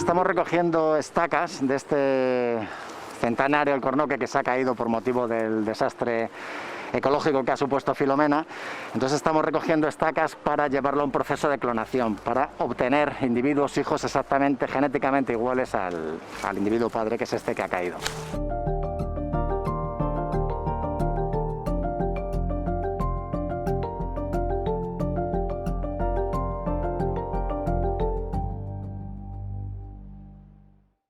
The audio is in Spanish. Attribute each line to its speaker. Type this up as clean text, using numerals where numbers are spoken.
Speaker 1: Estamos recogiendo estacas de este centenario alcornoque que se ha caído por motivo del desastre ecológico que ha supuesto Filomena. Entonces estamos recogiendo estacas para llevarlo a un proceso de clonación, para obtener individuos hijos exactamente genéticamente iguales al individuo padre, que es este que ha caído.